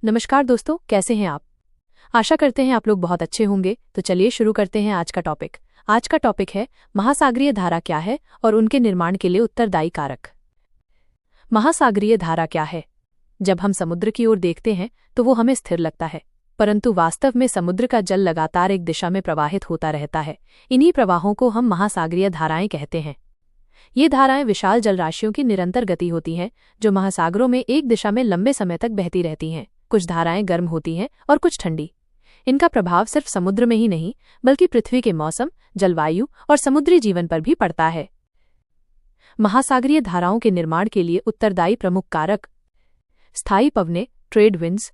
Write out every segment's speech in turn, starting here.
नमस्कार दोस्तों, कैसे हैं आप। आशा करते हैं आप लोग बहुत अच्छे होंगे। तो चलिए शुरू करते हैं आज का टॉपिक। आज का टॉपिक है महासागरीय धारा क्या है और उनके निर्माण के लिए उत्तरदायी कारक। महासागरीय धारा क्या है। जब हम समुद्र की ओर देखते हैं तो वो हमें स्थिर लगता है, परंतु वास्तव में समुद्र का जल लगातार एक दिशा में प्रवाहित होता रहता है। इन्हीं प्रवाहों को हम महासागरीय धाराएं कहते हैं। ये धाराएं विशाल जलराशियों की निरंतर गति होती हैं, जो महासागरों में एक दिशा में लंबे समय तक बहती रहती हैं। कुछ धाराएं गर्म होती हैं और कुछ ठंडी। इनका प्रभाव सिर्फ समुद्र में ही नहीं, बल्कि पृथ्वी के मौसम, जलवायु और समुद्री जीवन पर भी पड़ता है। महासागरीय धाराओं के निर्माण के लिए उत्तरदायी प्रमुख कारक। स्थायी पवनें, ट्रेड विंड्स।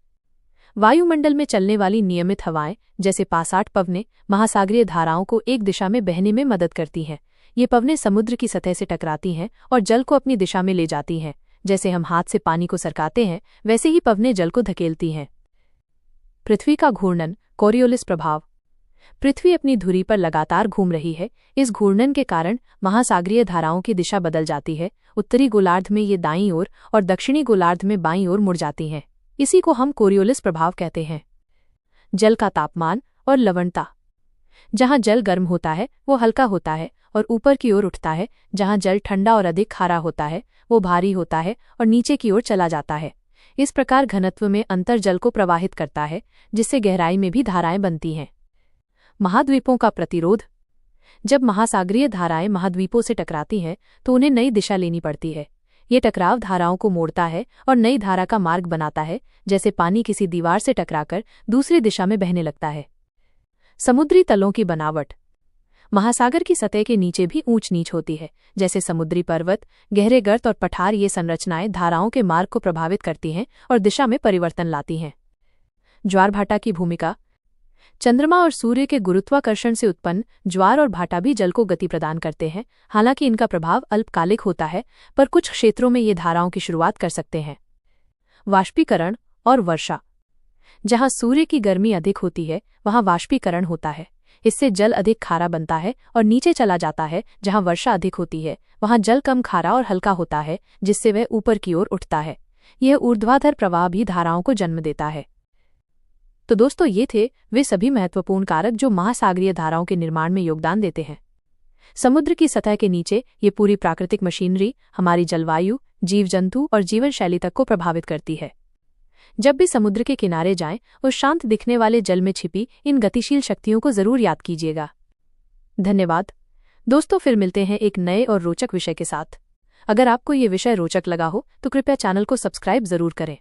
वायुमंडल में चलने वाली नियमित हवाएं जैसे पासाट पवनें महासागरीय धाराओं को एक दिशा में बहने में मदद करती हैं। ये पवनें समुद्र की सतह से टकराती हैं और जल को अपनी दिशा में ले जाती हैं। जैसे हम हाथ से पानी को सरकाते हैं, वैसे ही पवनें जल को धकेलती हैं। पृथ्वी का घूर्णन, कोरियोलिस प्रभाव। पृथ्वी अपनी धुरी पर लगातार घूम रही है। इस घूर्णन के कारण महासागरीय धाराओं की दिशा बदल जाती है। उत्तरी गोलार्ध में ये दाईं ओर और दक्षिणी गोलार्ध में बाईं ओर मुड़ जाती हैं। इसी को हम कोरियोलिस प्रभाव कहते हैं। जल का तापमान और लवणता। जहां जल गर्म होता है वो हल्का होता है और ऊपर की ओर उठता है। जहां जल ठंडा और अधिक खारा होता है वो भारी होता है और नीचे की ओर चला जाता है। इस प्रकार घनत्व में अंतर जल को प्रवाहित करता है, जिससे गहराई में भी धाराएं बनती हैं। महाद्वीपों का प्रतिरोध। जब महासागरीय धाराएं महाद्वीपों से टकराती हैं तो उन्हें नई दिशा लेनी पड़ती है। ये टकराव धाराओं को मोड़ता है और नई धारा का मार्ग बनाता है, जैसे पानी किसी दीवार से टकराकर दूसरी दिशा में बहने लगता है। समुद्री तलों की बनावट। महासागर की सतह के नीचे भी ऊंच नीच होती है, जैसे समुद्री पर्वत, गहरे गर्त और पठार। ये संरचनाएं धाराओं के मार्ग को प्रभावित करती हैं और दिशा में परिवर्तन लाती हैं। ज्वार भाटा की भूमिका। चंद्रमा और सूर्य के गुरुत्वाकर्षण से उत्पन्न ज्वार और भाटा भी जल को गति प्रदान करते हैं। हालांकि इनका प्रभाव अल्पकालिक होता है, पर कुछ क्षेत्रों में ये धाराओं की शुरुआत कर सकते हैं। वाष्पीकरण और वर्षा। जहां सूर्य की गर्मी अधिक होती है वहां वाष्पीकरण होता है। इससे जल अधिक खारा बनता है और नीचे चला जाता है। जहां वर्षा अधिक होती है वहां जल कम खारा और हल्का होता है, जिससे वह ऊपर की ओर उठता है। यह ऊर्ध्वाधर प्रवाह भी धाराओं को जन्म देता है। तो दोस्तों, ये थे वे सभी महत्वपूर्ण कारक जो महासागरीय धाराओं के निर्माण में योगदान देते हैं। समुद्र की सतह के नीचे ये पूरी प्राकृतिक मशीनरी हमारी जलवायु, जीव जंतु और जीवन शैली तक को प्रभावित करती है। जब भी समुद्र के किनारे जाएं, उस शांत दिखने वाले जल में छिपी इन गतिशील शक्तियों को जरूर याद कीजिएगा। धन्यवाद दोस्तों, फिर मिलते हैं एक नए और रोचक विषय के साथ। अगर आपको ये विषय रोचक लगा हो तो कृपया चैनल को सब्सक्राइब जरूर करें।